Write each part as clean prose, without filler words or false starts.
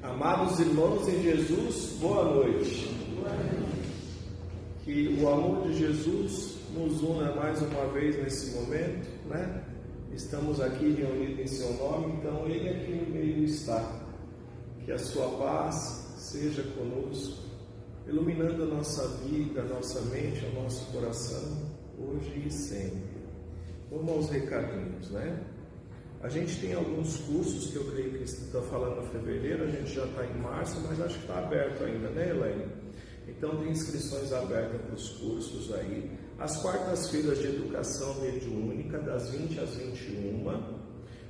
Amados irmãos em Jesus, boa noite. Que o amor de Jesus nos una mais uma vez nesse momento, né? Estamos aqui reunidos em seu nome, então Ele aqui no meio está. Que a sua paz seja conosco, iluminando a nossa vida, a nossa mente, o nosso coração, hoje e sempre. Vamos aos recadinhos, né? A gente tem alguns cursos que eu creio que está falando em fevereiro, a gente já está em março, mas acho que está aberto ainda, né, Elaine? Então tem inscrições abertas para os cursos aí. As quartas-feiras de educação mediúnica, das 20 às 21.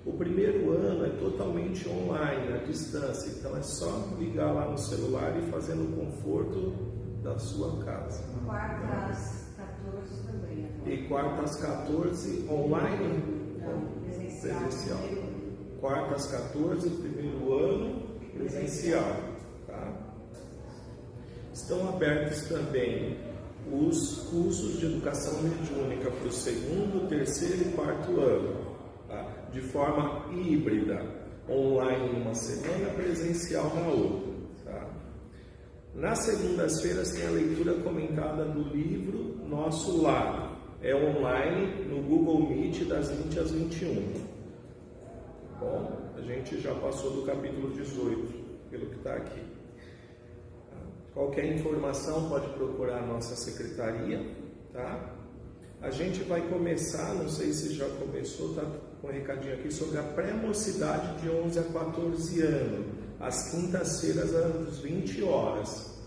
O primeiro ano é totalmente online, à distância, então é só ligar lá no celular e fazer no conforto da sua casa. Quarta às 14 também. E quarta às 14 online? Não, presencial. Quarta às 14, primeiro ano, presencial. Tá? Estão abertos também os cursos de educação mediúnica para o segundo, terceiro e quarto ano, tá? De forma híbrida, online uma semana, presencial na outra. Tá? Nas segundas-feiras tem a leitura comentada do livro Nosso Lar. É online no Google Meet das 20 às 21. Bom, a gente já passou do capítulo 18, pelo que está aqui. Qualquer informação pode procurar a nossa secretaria, tá? A gente vai começar, não sei se já começou, tá com um recadinho aqui sobre a pré-mocidade de 11 a 14 anos, às quintas-feiras às 20 horas.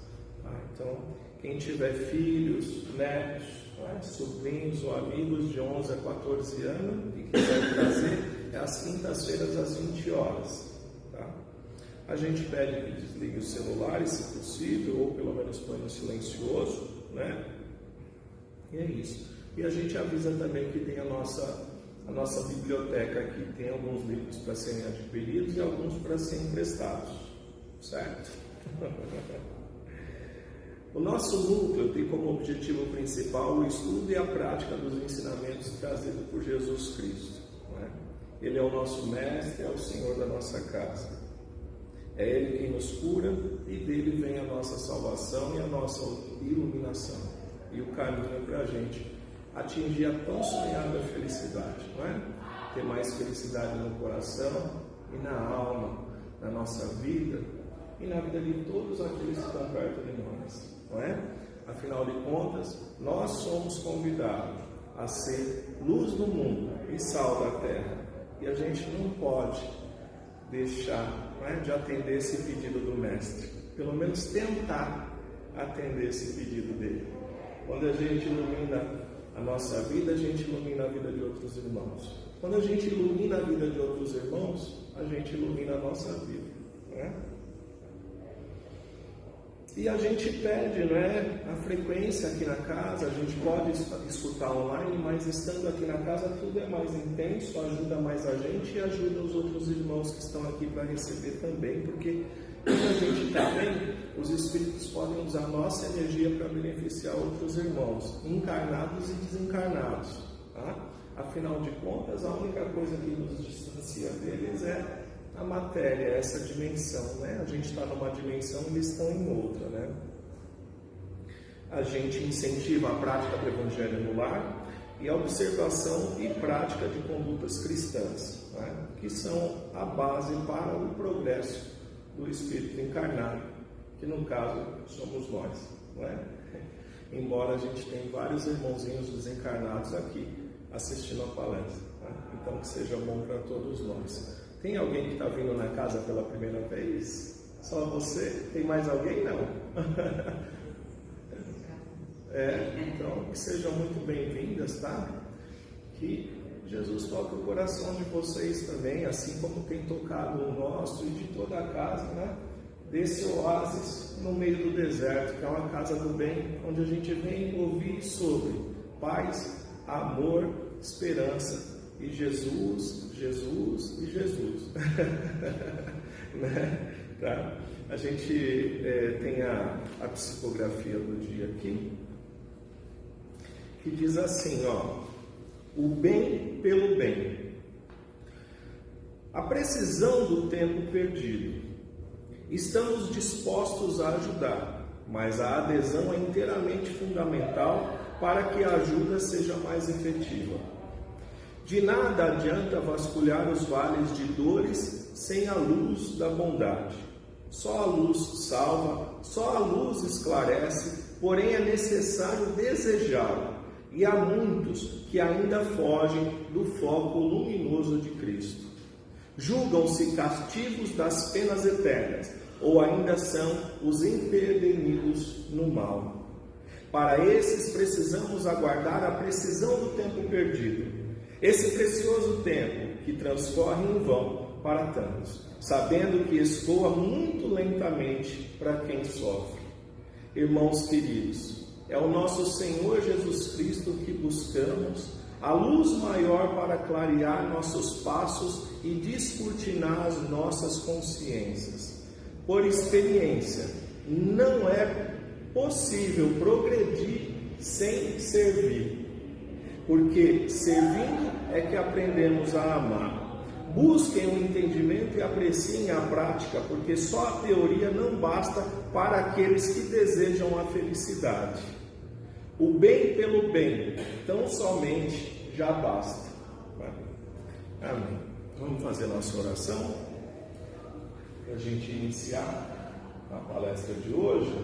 Tá? Então, quem tiver filhos, netos, sobrinhos ou amigos de 11 a 14 anos e quiser trazer, é às quintas-feiras às 20 horas. Tá? A gente pede que desligue os celulares, se possível, ou pelo menos põe no silencioso, né? E é isso. E a gente avisa também que tem a nossa biblioteca aqui. Tem alguns livros para serem adquiridos e alguns para serem emprestados. Certo? O nosso núcleo tem como objetivo principal o estudo e a prática dos ensinamentos trazidos por Jesus Cristo. Não é? Ele é o nosso mestre, é o Senhor da nossa casa. É Ele quem nos cura e dele vem a nossa salvação e a nossa iluminação. E o caminho para a gente atingir a tão sonhada felicidade. Não é? Ter mais felicidade no coração e na alma, na nossa vida e na vida de todos aqueles que estão perto de nós. Não é? Afinal de contas, nós somos convidados a ser luz do mundo e sal da terra. E a gente não pode deixar, não é, de atender esse pedido do Mestre. Pelo menos tentar atender esse pedido dele. Quando a gente ilumina a nossa vida, a gente ilumina a vida de outros irmãos. Quando a gente ilumina a vida de outros irmãos, a gente ilumina a nossa vida. Não é? E a gente pede, né, a frequência aqui na casa. A gente pode escutar online, mas estando aqui na casa tudo é mais intenso, ajuda mais a gente e ajuda os outros irmãos que estão aqui para receber também, porque quando a gente está bem, os espíritos podem usar a nossa energia para beneficiar outros irmãos, encarnados e desencarnados. Tá? Afinal de contas, a única coisa que nos distancia deles é a matéria, essa dimensão, né? A gente está numa dimensão e eles estão em outra, né? A gente incentiva a prática do Evangelho no lar e a observação e prática de condutas cristãs, né? Que são a base para o progresso do espírito encarnado, que no caso somos nós, não é? Embora a gente tenha vários irmãozinhos desencarnados aqui assistindo a palestra, tá? Então que seja bom para todos nós. Tem alguém que está vindo na casa pela primeira vez? Só você? Tem mais alguém? Não. Então, que sejam muito bem-vindas, tá? Que Jesus toque o coração de vocês também, assim como tem tocado o nosso e de toda a casa, né? Desse oásis no meio do deserto, que é uma casa do bem, onde a gente vem ouvir sobre paz, amor, esperança. E Jesus, Jesus e Jesus. Né? Tá? A gente tem a psicografia do dia aqui, que diz assim, ó: o bem pelo bem. A precisão do tempo perdido. Estamos dispostos a ajudar, mas a adesão é inteiramente fundamental para que a ajuda seja mais efetiva. De nada adianta vasculhar os vales de dores sem a luz da bondade. Só a luz salva, só a luz esclarece, porém é necessário desejá-la. E há muitos que ainda fogem do foco luminoso de Cristo. Julgam-se cativos das penas eternas, ou ainda são os empedernidos no mal. Para esses precisamos aguardar a precisão do tempo perdido. Esse precioso tempo que transcorre em vão para tantos, sabendo que escoa muito lentamente para quem sofre. Irmãos queridos, é o nosso Senhor Jesus Cristo que buscamos, a luz maior para clarear nossos passos e descortinar as nossas consciências. Por experiência, não é possível progredir sem servir, porque servindo é que aprendemos a amar. Busquem o entendimento e apreciem a prática, porque só a teoria não basta para aqueles que desejam a felicidade. O bem pelo bem, tão somente, já basta. Amém. Vamos fazer nossa oração para a gente iniciar a palestra de hoje.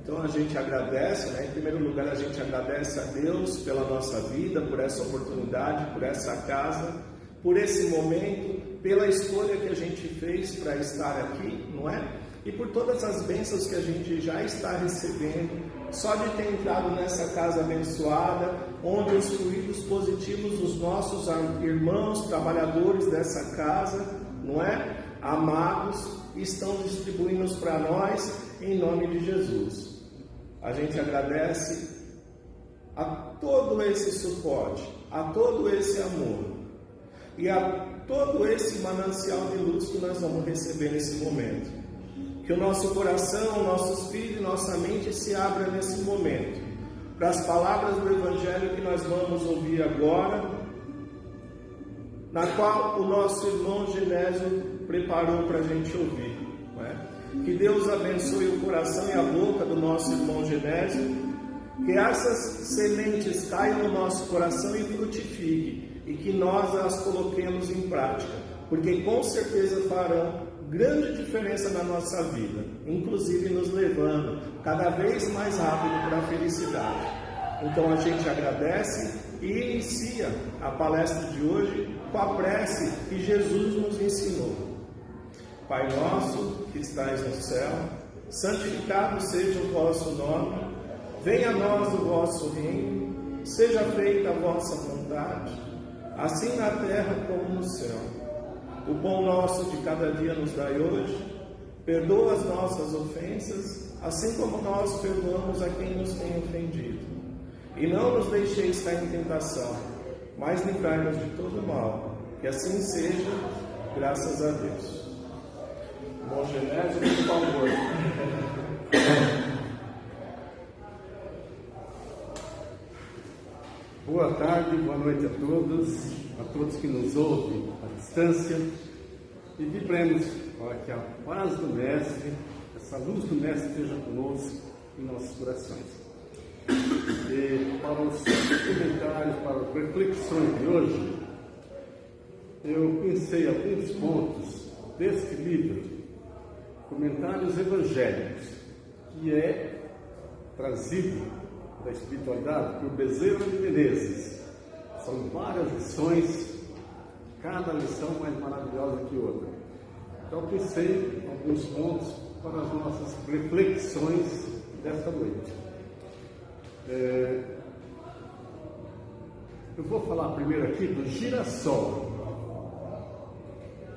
Então a gente agradece, em primeiro lugar a gente agradece a Deus pela nossa vida, por essa oportunidade, por essa casa, por esse momento, pela escolha que a gente fez para estar aqui, não é? E por todas as bênçãos que a gente já está recebendo, só de ter entrado nessa casa abençoada, onde os fluidos positivos dos nossos irmãos, trabalhadores dessa casa, não é? Amados, estão distribuindo para nós, em nome de Jesus. A gente agradece a todo esse suporte, a todo esse amor e a todo esse manancial de luz que nós vamos receber nesse momento. Que o nosso coração, nossos filhos, nossa mente se abra nesse momento para as palavras do Evangelho que nós vamos ouvir agora, na qual o nosso irmão Genésio preparou para a gente ouvir, não é? Que Deus abençoe o coração e a boca do nosso irmão Genésio, que essas sementes caiam no nosso coração e frutifiquem, e que nós as coloquemos em prática, porque com certeza farão grande diferença na nossa vida, inclusive nos levando cada vez mais rápido para a felicidade. Então a gente agradece e inicia a palestra de hoje com a prece que Jesus nos ensinou. Pai nosso que estais no céu, santificado seja o vosso nome, venha a nós o vosso reino, seja feita a vossa vontade, assim na terra como no céu. O pão nosso de cada dia nos dai hoje, perdoa as nossas ofensas, assim como nós perdoamos a quem nos tem ofendido. E não nos deixeis cair em tentação, mas livrai-nos de todo mal, que assim seja, graças a Deus. Bom, Genésio, por favor. Boa tarde, boa noite a todos que nos ouvem à distância, e vibremos para que a paz do Mestre, essa luz do Mestre esteja conosco em nossos corações. E para os comentários, para as reflexões de hoje, eu pensei alguns pontos deste livro, Comentários Evangélicos, que é trazido da espiritualidade por Bezerra de Menezes. São várias lições, cada lição mais maravilhosa que outra. Então pensei em alguns pontos para as nossas reflexões desta noite. Eu vou falar primeiro aqui do girassol.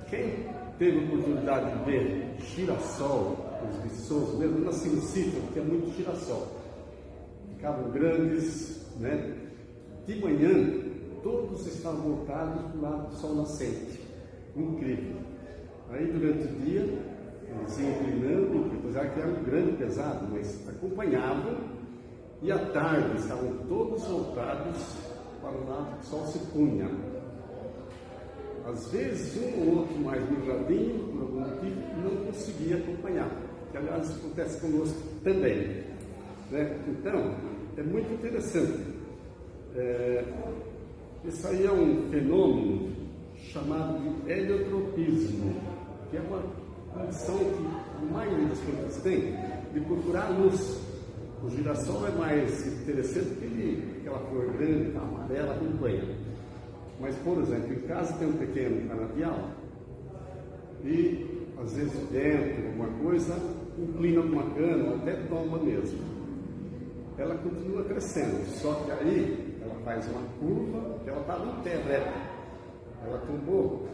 Quem teve a oportunidade de ver girassol, os viçosos, mesmo eu nasci no sítio, porque é muito girassol. Ficavam grandes, né? De manhã, todos estavam voltados para o lado do sol nascente. Incrível. Aí, durante o dia, eles iam inclinando, apesar que era um grande pesado, mas acompanhavam. E à tarde, estavam todos voltados para o lado que o sol se punha. às vezes um ou outro mais migradinho, por algum motivo, não conseguia acompanhar, que aliás isso acontece conosco também, né? Então, é muito interessante. Isso aí é um fenômeno chamado de heliotropismo, que é uma condição que a maioria das plantas tem de procurar a luz. O girassol é mais interessante porque aquela flor grande, tá amarela, acompanha. Mas, por exemplo, em casa tem um pequeno canavial e, às vezes, o vento, alguma coisa, inclina uma cana ou até toma mesmo. Ela continua crescendo, só que aí ela faz uma curva, que ela está no pé reto. Ela tombou,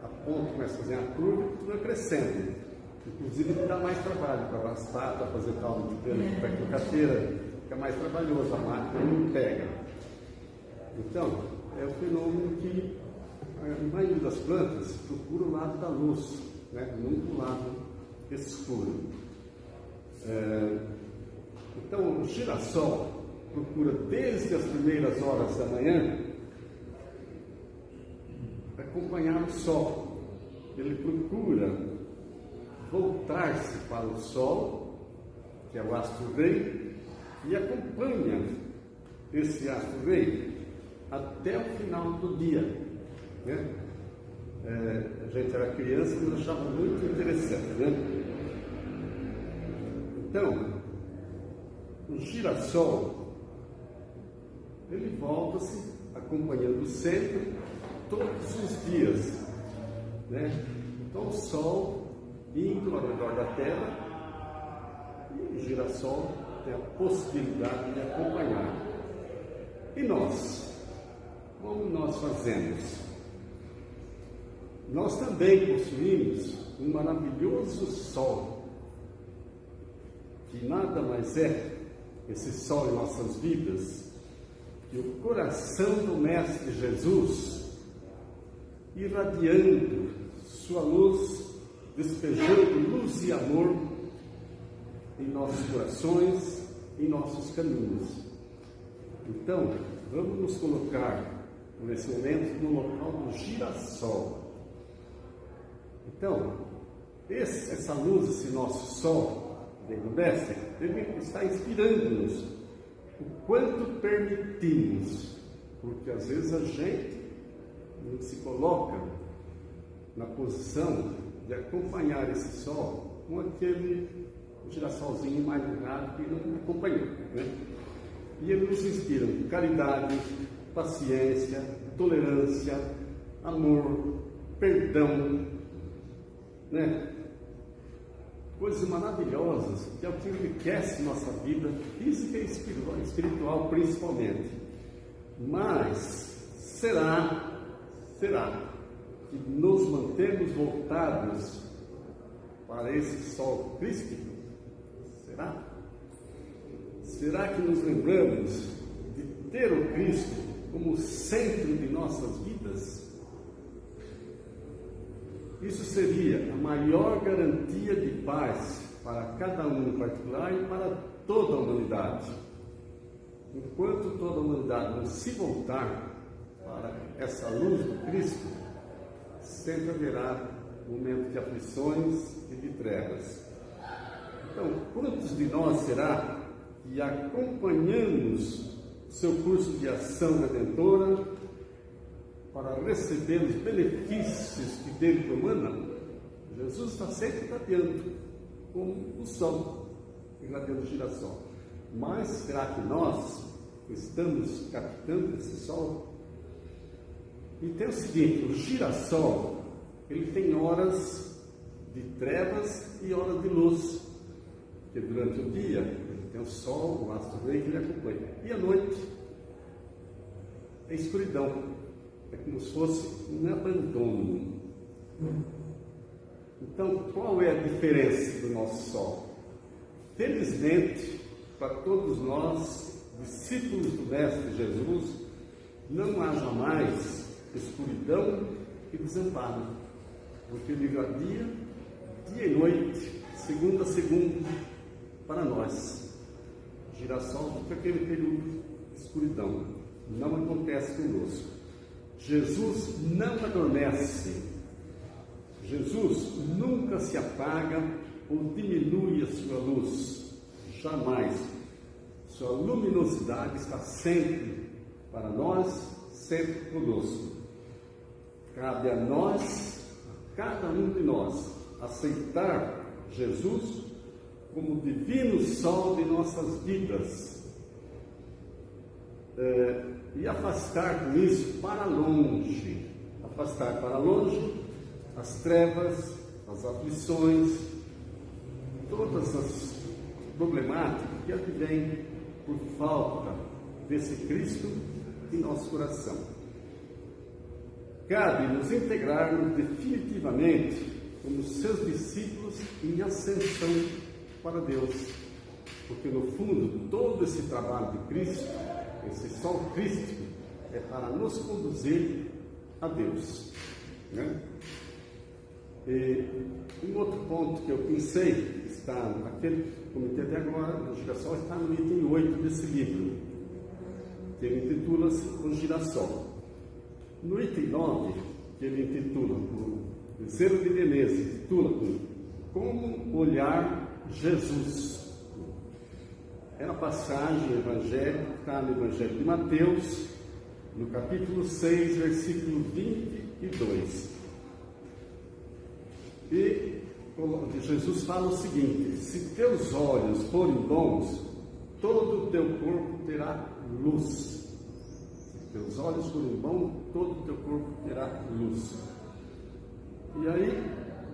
a ponta começa a fazer a curva e continua crescendo. Inclusive dá mais trabalho para arrastar, para fazer tal de carteira, fica mais trabalhoso, a máquina não pega. Então, é um fenômeno que a maioria das plantas procura o lado da luz, né? Nunca o lado escuro. Então, o girassol procura desde as primeiras horas da manhã acompanhar o sol. Ele procura voltar-se para o sol, que é o astro-rei, e acompanha esse astro-rei até o final do dia, né? A gente era criança e achava muito interessante, né? Então, o girassol, ele volta-se acompanhando sempre todos os dias, né? Então o sol indo ao redor da Terra e o girassol tem a possibilidade de acompanhar. E nós? Como nós fazemos? Nós também possuímos um maravilhoso sol, que nada mais é esse sol em nossas vidas, que o coração do Mestre Jesus, irradiando sua luz, despejando luz e amor em nossos corações, em nossos caminhos. Então, vamos nos colocar nesse momento no local do girassol. Então, essa luz, esse nosso sol, dentro do Mestre, ele está inspirando-nos o quanto permitimos, porque às vezes a gente não se coloca na posição de acompanhar esse sol com aquele girassolzinho mais raro que não acompanhou, né? E ele nos inspira caridade, paciência, tolerância, amor, perdão, né? Coisas maravilhosas, que é o que enriquece nossa vida física e espiritual principalmente. Mas será que nos mantemos voltados para esse sol crístico? Será que nos lembramos de ter o Cristo como centro de nossas vidas? Isso seria a maior garantia de paz para cada um em particular e para toda a humanidade. Enquanto toda a humanidade não se voltar para essa luz do Cristo, sempre haverá momentos de aflições e de trevas. Então, quantos de nós será que acompanhamos seu curso de ação redentora para receber os benefícios que dele promanam? Jesus está sempre irradiando como o sol, irradiando o girassol. Mas será que nós estamos captando esse sol? E tem o seguinte, o girassol, ele tem horas de trevas e horas de luz. Porque durante o dia, ele tem o sol, o astro-rei que ele acompanha. E à noite, é escuridão. É como se fosse um abandono. Então, qual é a diferença do nosso sol? Felizmente, para todos nós, discípulos do Mestre Jesus, não há jamais escuridão e desamparo, porque ele irradia dia e noite, segunda a segunda, para nós. Girassol fica aquele período de escuridão. Não acontece conosco. Jesus não adormece. Jesus nunca se apaga ou diminui a sua luz. Jamais. Sua luminosidade está sempre para nós, sempre conosco. Cabe a nós, a cada um de nós, aceitar Jesus como divino sol de nossas vidas e afastar com isso para longe, as trevas, as aflições, todas as problemáticas que advêm por falta desse Cristo em nosso coração. Cabe nos integrarmos definitivamente como seus discípulos em ascensão para Deus, porque no fundo todo esse trabalho de Cristo, esse sol crístico, é para nos conduzir a Deus, né? E um outro ponto que eu pensei está naquele comitê de agora, o girassol, está no item 8 desse livro, que ele intitula-se O Girassol. No item 9, que ele intitula, o Zelo de Menezes, intitula Como Olhar Jesus. É uma passagem evangélica, está no Evangelho de Mateus, no capítulo 6, versículo 22. E Jesus fala o seguinte: se teus olhos forem bons, todo o teu corpo terá luz. Se teus olhos forem bons, todo o teu corpo terá luz. E aí,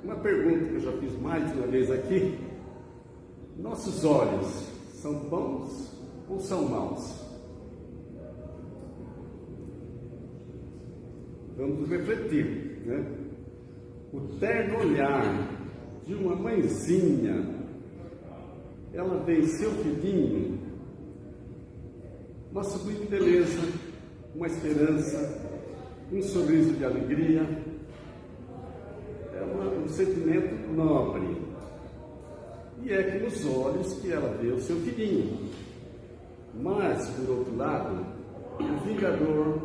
uma pergunta que eu já fiz mais de uma vez aqui: nossos olhos são bons ou são maus? Vamos refletir, né? O terno olhar de uma mãezinha, ela vê em seu filhinho uma sublime beleza, uma esperança, um sorriso de alegria, um sentimento nobre. E é que nos olhos que ela vê o seu filhinho. Mas, por outro lado, o vingador,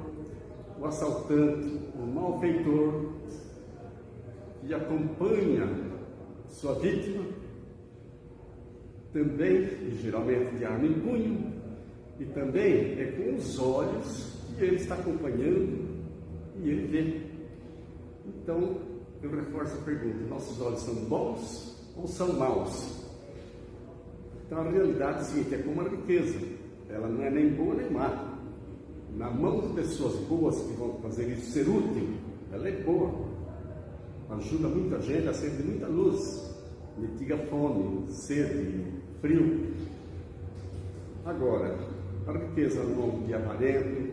o assaltante, o malfeitor, que acompanha sua vítima, também, e geralmente de arma em punho, e também é com os olhos que ele está acompanhando e ele vê. Então, eu reforço a pergunta: nossos olhos são bons ou são maus? Então, a realidade é a seguinte: é como a riqueza, ela não é nem boa nem má. Na mão de pessoas boas que vão fazer isso ser útil, ela é boa. Ajuda muita gente, acende muita luz, mitiga fome, sede, frio. Agora, a riqueza não de aparelho, de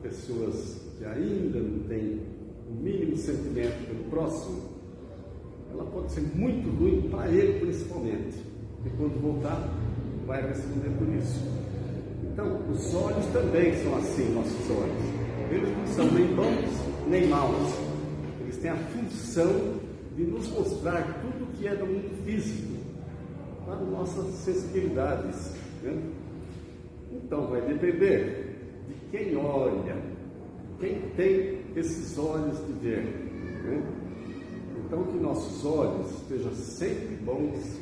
pessoas que ainda não têm o mínimo sentimento pelo próximo, ela pode ser muito ruim para ele principalmente, e quando voltar vai responder por isso. Então, os olhos também são assim, nossos olhos. Eles não são nem bons nem maus. Eles têm a função de nos mostrar tudo que é do mundo físico, para nossas sensibilidades, né? Então, vai depender de quem olha, quem tem esses olhos de ver, né? Então, que nossos olhos estejam sempre bons,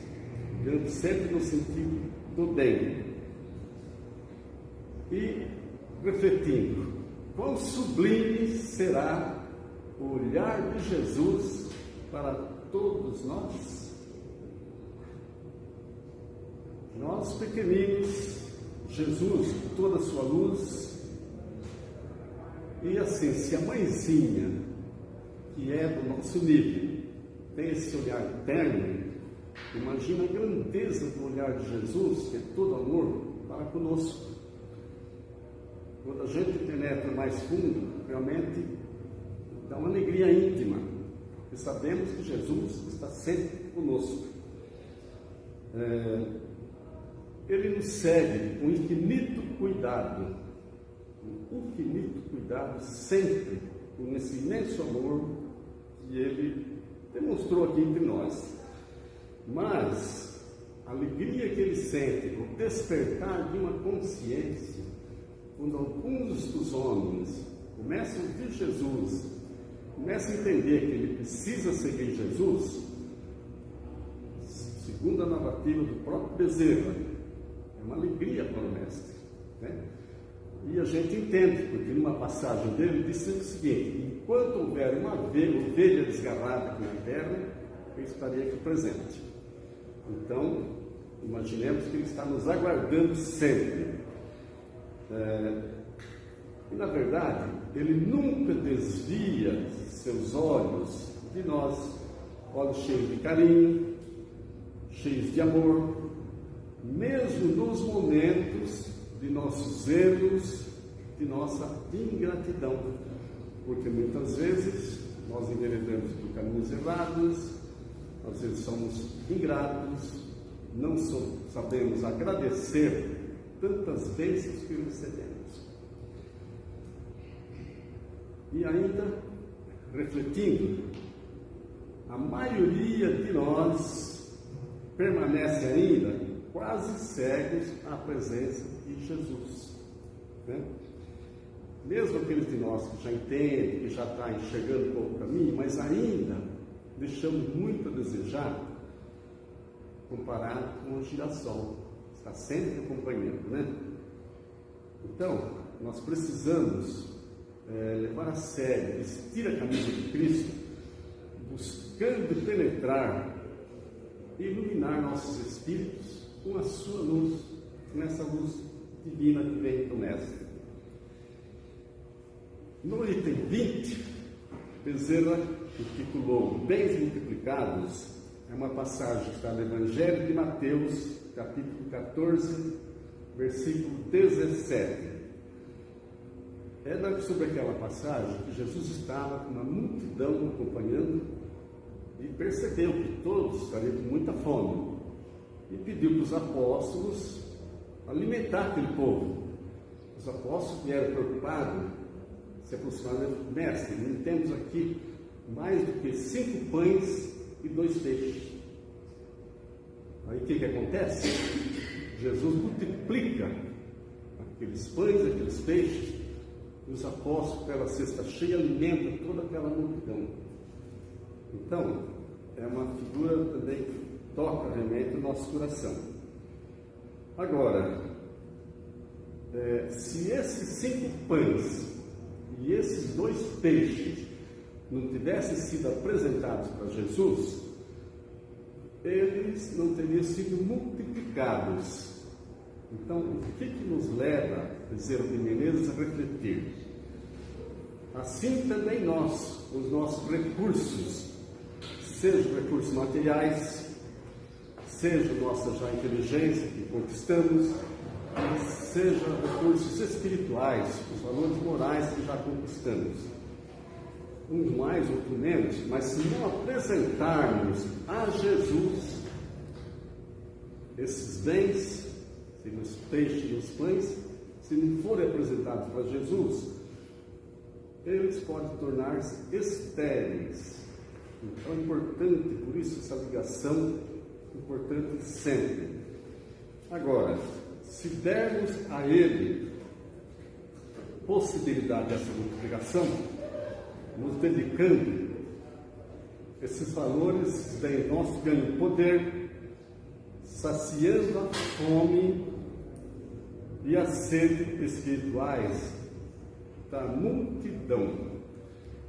sempre no sentido do bem. E, refletindo, quão sublime será o olhar de Jesus para todos nós? Nós pequeninos, Jesus com toda a sua luz. E assim, se a mãezinha, que é do nosso nível, tem esse olhar eterno, imagina a grandeza do olhar de Jesus, que é todo amor para conosco. Quando a gente penetra mais fundo, realmente dá uma alegria íntima, porque sabemos que Jesus está sempre conosco. Ele nos segue com infinito cuidado, sempre com esse imenso amor que Ele demonstrou aqui entre nós. Mas a alegria que Ele sente, o despertar de uma consciência, quando alguns dos homens, começa a ouvir Jesus, começa a entender que ele precisa seguir Jesus, segundo a narrativa do próprio Bezerra, é uma alegria para o mestre, né? E a gente entende, porque numa passagem dele diz o seguinte: enquanto houver uma ovelha desgarrada aqui na terra, eu estarei aqui presente. Então, imaginemos que ele está nos aguardando sempre. E na verdade, ele nunca desvia seus olhos de nós, olhos cheios de carinho, cheios de amor, mesmo nos momentos de nossos erros, de nossa ingratidão, porque muitas vezes nós enveredamos por caminhos errados, às vezes somos ingratos, não sabemos agradecer tantas bênçãos que recebemos. E ainda, refletindo, a maioria de nós permanece ainda quase cegos à presença de Jesus, né? Mesmo aqueles de nós que já entendem, que já está enxergando um pouco o caminho, mas ainda deixamos muito a desejar comparado com o girassol, está sempre acompanhando, né? Então, nós precisamos levar a sério, vestir a camisa de Cristo, buscando penetrar e iluminar nossos espíritos com a sua luz, com essa luz divina que vem do Mestre. No item 20, Bezerra intitulou Bens Multiplicados. É uma passagem que está no Evangelho de Mateus, capítulo 14, versículo 17. É sobre aquela passagem que Jesus estava com uma multidão acompanhando e percebeu que todos estariam com muita fome e pediu para os apóstolos alimentar aquele povo. Os apóstolos vieram preocupados, se aproximaram: mestre, não temos aqui mais do que 5 pães e 2 peixes. Aí o que acontece? Jesus multiplica aqueles pães, aqueles peixes, e os apóstolos, pela cesta cheia, alimentam toda aquela multidão. Então, é uma figura também que toca realmente o nosso coração. Agora, se esses 5 pães e esses 2 peixes não tivessem sido apresentados para Jesus, eles não teriam sido multiplicados. Então, o que nos leva, Bezerra de Menezes, a refletir? Assim também nós, os nossos recursos, sejam recursos materiais, seja nossa já inteligência que conquistamos, sejam recursos espirituais, os valores morais que já conquistamos. Uns mais, outros menos, mas se não apresentarmos a Jesus esses bens, os peixes e os pães, se não forem apresentados para Jesus, eles podem tornar-se estéreis. Então é importante, por isso, essa ligação, importante sempre. Agora, se dermos a Ele possibilidade dessa multiplicação, nos dedicando, esses valores em nós ganham poder, saciando a fome e a sede espirituais da multidão.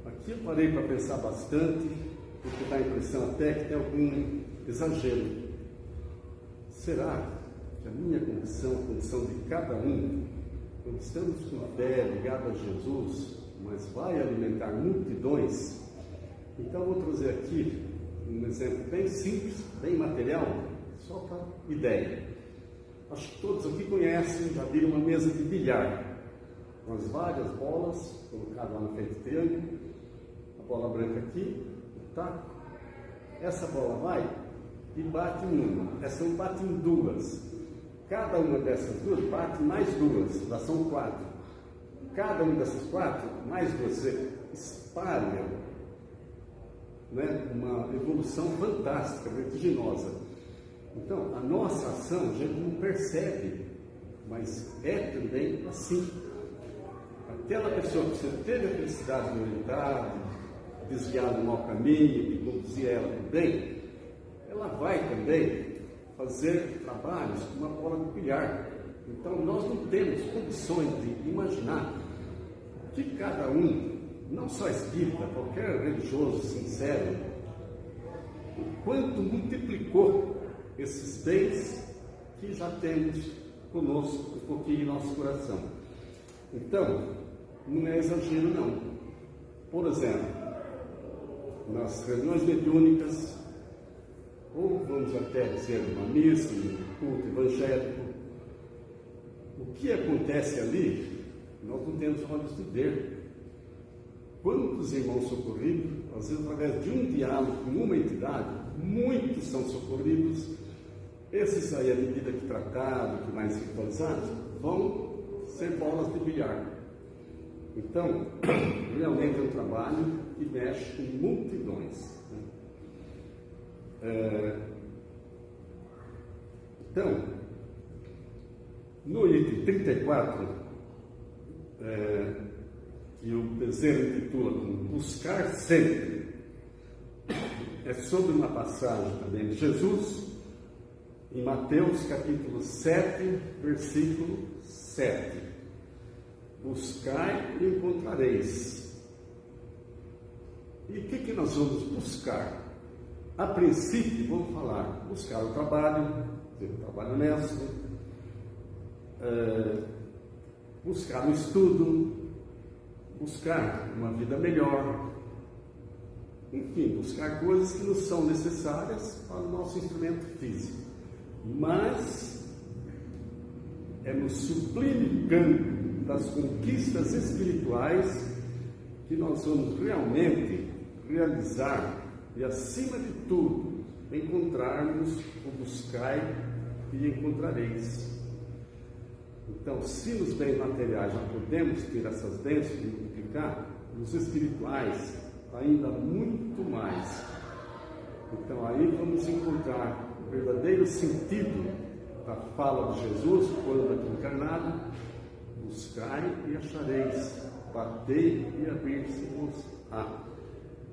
Aqui eu parei para pensar bastante, porque dá a impressão até que tem algum exagero. Será que a minha condição, a condição de cada um, quando estamos com a fé ligada a Jesus, mas vai alimentar multidões? Então vou trazer aqui um exemplo bem simples, bem material, só para ideia. Acho que todos aqui conhecem, já viram uma mesa de bilhar, com as várias bolas, colocadas lá no frente do triângulo, a bola branca aqui, o taco. Essa bola vai e bate em uma, essa não bate em 2. Cada uma dessas 2 bate mais 2, já são 4. Cada uma dessas 4, mais 2, você espalha, né, uma evolução fantástica, vertiginosa. Então, a nossa ação a gente não percebe, mas é também assim. aquela pessoa que você teve a felicidade de orientar, desviar do mau caminho, de conduzir ela para o bem, ela vai também fazer trabalhos com uma bola de bilhar. Então nós não temos condições de imaginar que cada um, não só espírita, qualquer religioso sincero, o quanto multiplicou esses bens que já temos conosco um pouquinho em nosso coração. Então, não é exagero não. Por exemplo, nas reuniões mediúnicas, ou vamos até dizer uma missa, um culto evangélico, o que acontece ali, nós não temos olhos de ver. Quantos irmãos socorridos, às vezes através de um diálogo com uma entidade, muitos são socorridos. Esses aí, à medida que tratados, que mais espiritualizados, vão ser bolas de bilhar. Então, realmente é um trabalho que mexe com multidões. Então, no item 34, que o Bezerra intitula como Buscar Sempre, é sobre uma passagem também de Jesus, em Mateus capítulo 7, versículo 7. Buscai e encontrareis. E o que nós vamos buscar? A princípio, vamos falar, buscar o trabalho, ter um trabalho honesto, buscar o estudo, buscar uma vida melhor, enfim, buscar coisas que nos são necessárias para o nosso instrumento físico. Mas é no sublime campo das conquistas espirituais que nós vamos realmente realizar e, acima de tudo, encontrarmos o buscai e encontrareis. Então, se nos bens materiais já podemos ter essas bênçãos e multiplicar, nos espirituais ainda muito mais. Então, aí vamos encontrar o verdadeiro sentido da fala de Jesus quando aqui encarnado: buscai e achareis, batei e abrir-se-vos-á.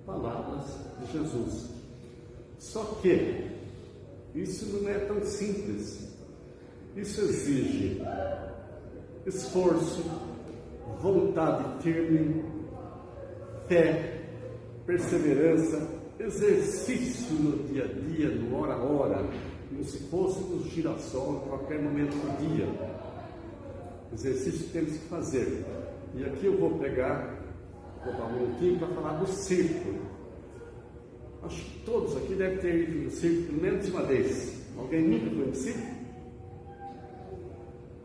Palavras de Jesus. Só que isso não é tão simples. Isso exige esforço, vontade firme, fé, perseverança, exercício no dia a dia, no hora a hora, como se fôssemos girassol a qualquer momento do dia. Exercício que temos que fazer. E aqui eu vou pegar, vou dar um minutinho para falar do circo. Acho que todos aqui devem ter ido no circo pelo menos uma vez. Alguém nunca foi no circo?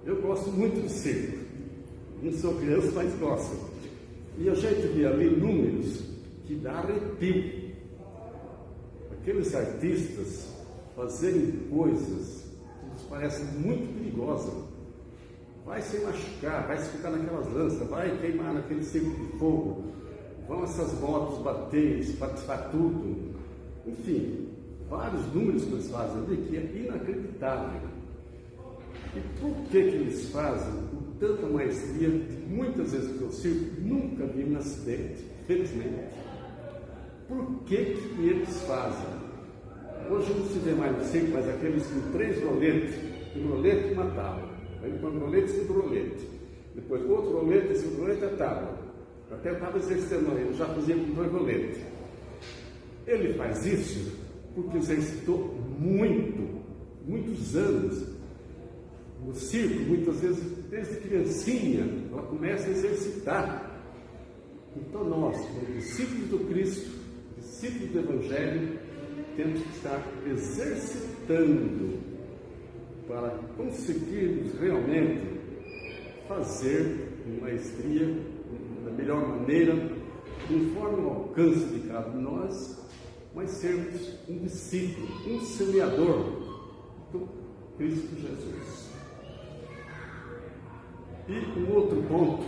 Eu gosto muito do circo. Não sou criança, mas gosto. E a gente vê ali números que dá arrepio. Aqueles artistas fazerem coisas que nos parecem muito perigosas. Vai se machucar, vai se ficar naquelas lanças, vai queimar naquele circo de fogo, vão essas motos bater, espatifar tudo. Enfim, vários números que eles fazem ali que é inacreditável. E por que eles fazem com tanta maestria? Muitas vezes no circo nunca vi um acidente, felizmente. Por que eles fazem? Hoje não se vê mais no circo, mas aqueles com 3 roletes, um rolete e uma tábua. Aí põe um rolete e segundo rolete. Depois outro rolete e segundo rolete a tábua. Até eu estava exercitando, ele já fazia com 2 roletes. Ele faz isso porque exercitou muitos anos. No circo, muitas vezes, desde criancinha, ela começa a exercitar. Então nós, como discípulos do Cristo, discípulos do Evangelho, temos que estar exercitando para conseguirmos realmente fazer com maestria, da melhor maneira, conforme o alcance de cada um de nós, mas sermos um discípulo, um semeador do Cristo Jesus. E um outro ponto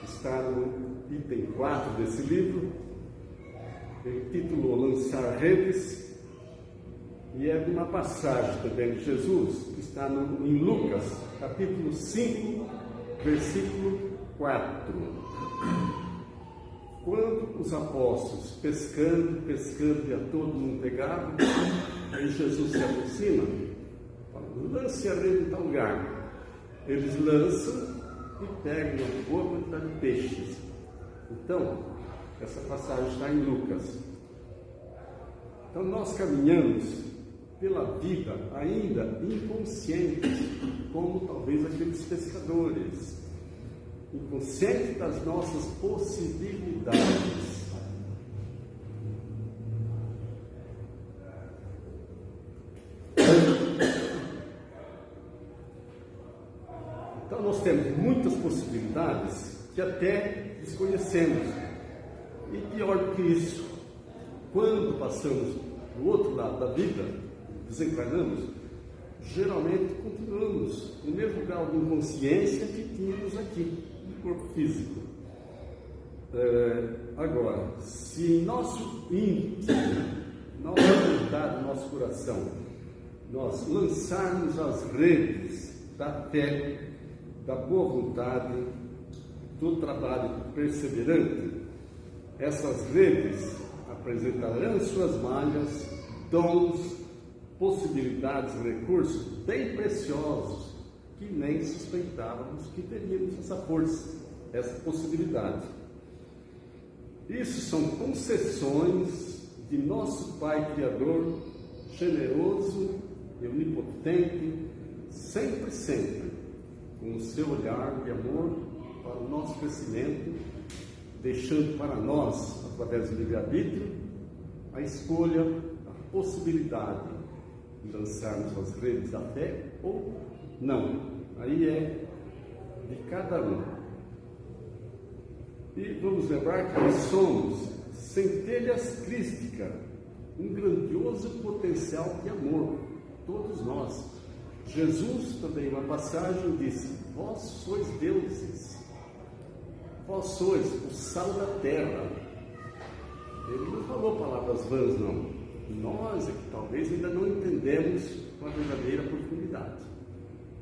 está no item 4 desse livro, ele titulou Lançar Redes, e é de uma passagem também de Jesus, que está em Lucas, capítulo 5, versículo 4. Quando os apóstolos pescando, e a todo mundo pegado, aí Jesus se aproxima, fala: lance a rede em tal lugar. Eles lançam e pegam uma boa quantidade de peixes. Então, essa passagem está em Lucas. Então, nós caminhamos pela vida ainda inconscientes, como talvez aqueles pescadores, inconscientes das nossas possibilidades. Então nós temos muitas possibilidades que até desconhecemos. E pior do que isso, quando passamos do outro lado da vida, desencarnamos, geralmente continuamos no mesmo grau de inconsciência que tínhamos aqui, no corpo físico. Agora, se nosso íntimo, nossa vontade, nosso coração, nós lançarmos as redes da fé, da boa vontade, do trabalho perseverante, essas redes apresentarão suas malhas, dons, possibilidades, recursos bem preciosos que nem suspeitávamos que teríamos essa força, essa possibilidade. Isso são concessões de nosso Pai Criador, generoso e onipotente, sempre, com o seu olhar de amor para o nosso crescimento, deixando para nós, através do livre-arbítrio, a escolha, a possibilidade de lançarmos as redes da fé ou não. Aí é de cada um. E vamos lembrar que nós somos centelhas crísticas, um grandioso potencial de amor, todos nós. Jesus também, uma passagem, disse: vós sois deuses, vós sois o sal da terra. Ele não falou palavras vãs, não. Nós é que talvez ainda não entendemos com a verdadeira profundidade.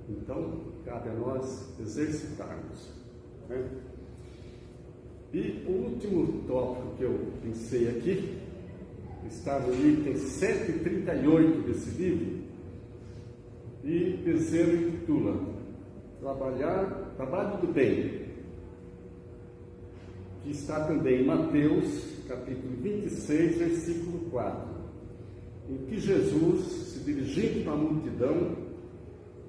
Então, cabe a nós exercitarmos, né? E o último tópico que eu pensei aqui está no item 138 desse livro, e terceiro intitula Trabalho do Bem, que está também em Mateus, capítulo 26, versículo 4, em que Jesus, se dirigindo à multidão,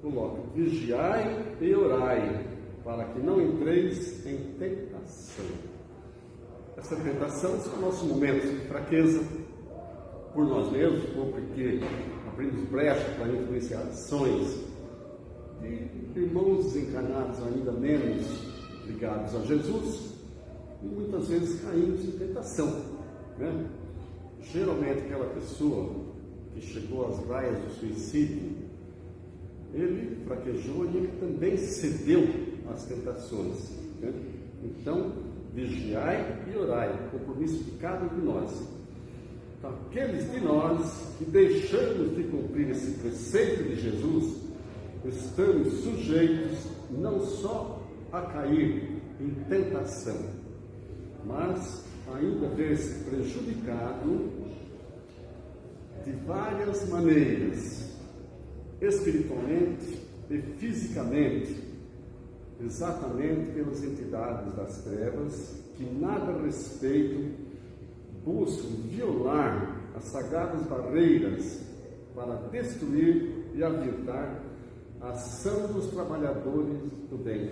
coloca: vigiai e orai, para que não entreis em tentação. Essa tentação são nossos momentos de fraqueza por nós mesmos, ou porque abrimos brecha para influenciar ações de irmãos desencarnados ainda menos ligados a Jesus, e muitas vezes caímos em tentação, né? Geralmente aquela pessoa que chegou às raias do suicídio, ele fraquejou e ele também cedeu às tentações, né? Então, vigiai e orai, compromisso de cada um de nós. Então, aqueles de nós que deixamos de cumprir esse preceito de Jesus, estamos sujeitos não só a cair em tentação, mas ainda ver-se prejudicado de várias maneiras, espiritualmente e fisicamente, exatamente pelas entidades das trevas que nada respeitam, buscam violar as sagradas barreiras para destruir e aviltar a ação dos trabalhadores do bem,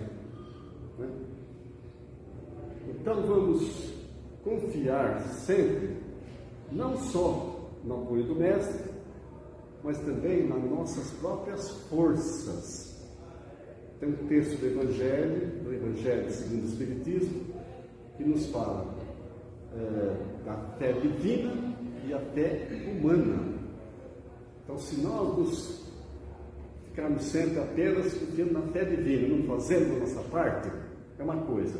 né? Então vamos confiar sempre, não só no apoio do Mestre, mas também nas nossas próprias forças. Tem um texto do Evangelho segundo o Espiritismo, que nos fala da fé divina e a fé humana. Então, se nós nos ficarmos sempre apenas confiando na fé divina, não fazendo a nossa parte, é uma coisa.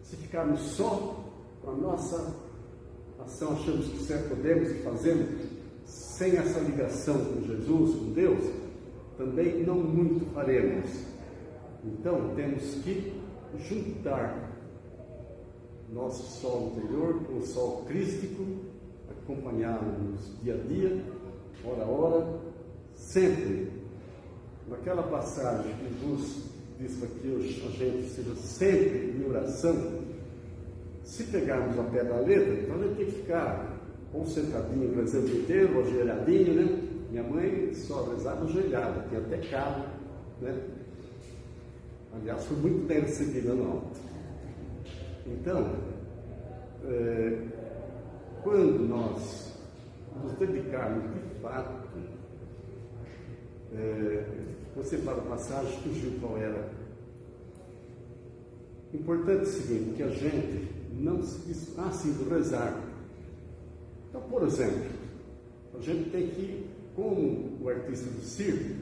Se ficarmos só com a nossa ação, achamos que certo podemos e fazemos, sem essa ligação com Jesus, com Deus, também não muito faremos. Então, temos que juntar nosso sol interior com o sol crístico, acompanhá-lo dia a dia, hora a hora, sempre. Naquela passagem que Jesus diz para que a gente seja sempre em oração, se pegarmos a pé da letra, então a gente tem que ficar ou sentadinho, rezando o dia inteiro, ou ajoelhadinho, né? Minha mãe só rezava ajoelhada, tinha até cabo, né? Aliás, foi muito bem recebida, não. Então, quando nós nos dedicarmos de fato, você fala a passagem, fugiu qual era. Importante é o seguinte, que a gente não se do rezar. Então, por exemplo, a gente tem que, como o artista do circo,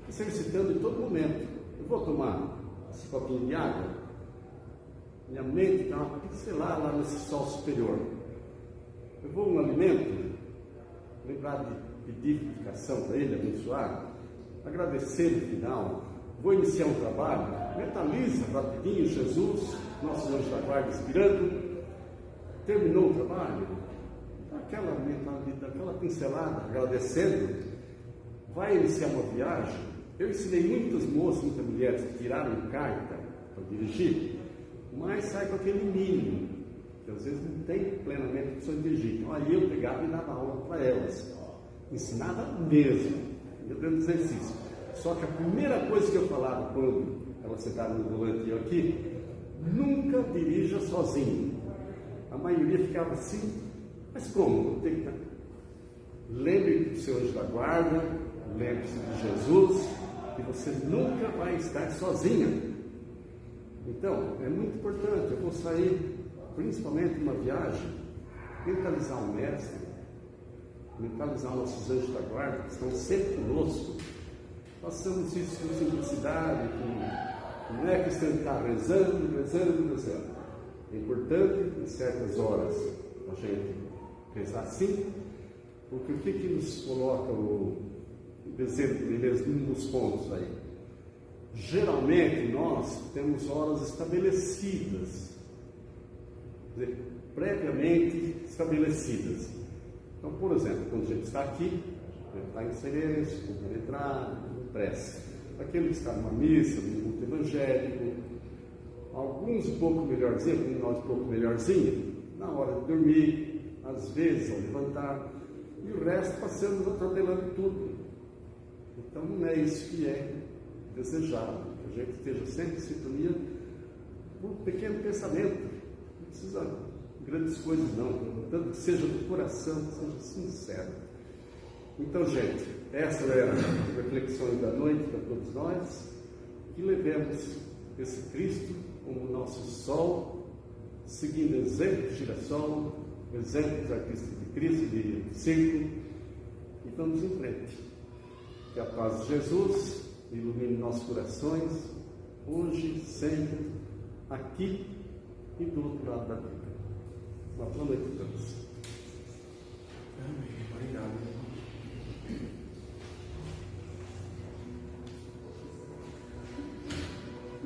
se exercitando em todo momento. Eu vou tomar esse copinho de água, minha mente dá uma pincelada lá nesse sol superior. Eu vou no alimento, lembrar de pedir indicação para ele, abençoar, agradecer no final. Vou iniciar um trabalho, mentaliza rapidinho Jesus, nosso anjo da guarda inspirando. Terminou o trabalho, aquela mentalidade, aquela pincelada, agradecendo, vai iniciar uma viagem. Eu ensinei muitas moças, muitas mulheres que tiraram carta para dirigir, mas sai com aquele mínimo, que às vezes não tem plenamente opção de dirigir. Então aí eu pegava e dava aula para elas, ensinava mesmo, eu dando exercício. Só que a primeira coisa que eu falava quando elas sentaram no volante e eu aqui, nunca dirija sozinho. A maioria ficava assim, mas como? Lembre do seu anjo da guarda, lembre-se de Jesus, que você nunca vai estar sozinha. Então, é muito importante, eu vou sair, principalmente numa viagem, mentalizar o mestre, mentalizar nossos anjos da guarda, que estão sempre conosco. Façamos isso com simplicidade, não é questão de estar rezando. É importante, em certas horas, a gente pensar assim, porque o que nos coloca o desejo nos pontos aí? Geralmente nós temos horas estabelecidas, quer dizer, previamente estabelecidas. Então, por exemplo, quando a gente está aqui, a gente está em silêncio, compenetrado, prece. Aquele que está numa missa, num culto evangélico, alguns um pouco melhorzinho, nós um pouco melhorzinho, na hora de dormir, às vezes ao levantar, e o resto passamos atropelando tudo. Então não é isso que é desejável, que a gente esteja sempre em sintonia por um pequeno pensamento. Não precisa de grandes coisas não, tanto que seja do coração, que seja sincero. Então, gente, essa é a reflexão da noite para todos nós, que levemos esse Cristo como nosso sol, seguindo exemplo de girassol, exemplo dos artistas de Cristo, de circo, e vamos em frente. Que a paz de Jesus ilumine nossos corações, hoje, sempre, aqui e do outro lado da vida. Uma boa noite a todos. Amém. Obrigado.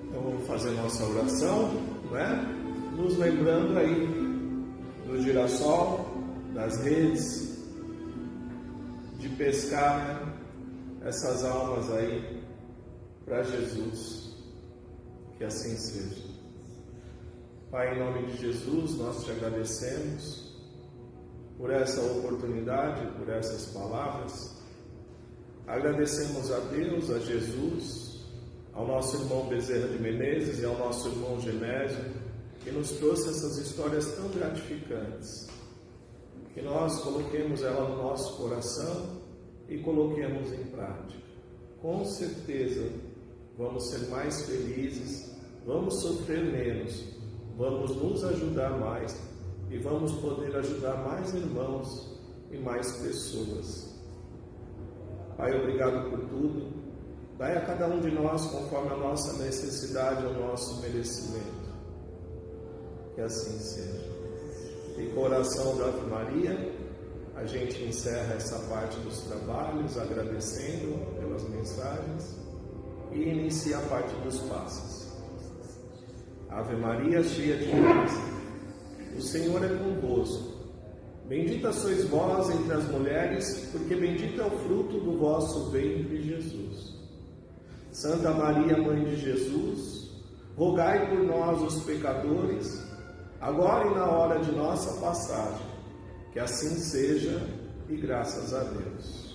Então vamos fazer nossa oração, né? Nos lembrando aí do girassol, das redes, de pescar, né? Essas almas aí para Jesus, que assim seja. Pai, em nome de Jesus, nós te agradecemos por essa oportunidade, por essas palavras. Agradecemos a Deus, a Jesus, ao nosso irmão Bezerra de Menezes e ao nosso irmão Genésio, que nos trouxe essas histórias tão gratificantes. Que nós coloquemos ela no nosso coração e coloquemos em prática. Com certeza vamos ser mais felizes, vamos sofrer menos, vamos nos ajudar mais e vamos poder ajudar mais irmãos e mais pessoas. Pai, obrigado por tudo. Dai a cada um de nós conforme a nossa necessidade, o nosso merecimento. Que assim seja. E com a oração da Ave Maria, a gente encerra essa parte dos trabalhos, agradecendo pelas mensagens, e inicia a parte dos passos. Ave Maria, cheia de graça, o Senhor é convosco. Bendita sois vós entre as mulheres, porque bendito é o fruto do vosso ventre, Jesus. Santa Maria, Mãe de Jesus, rogai por nós, os pecadores, agora e na hora de nossa passagem. Que assim seja, e graças a Deus.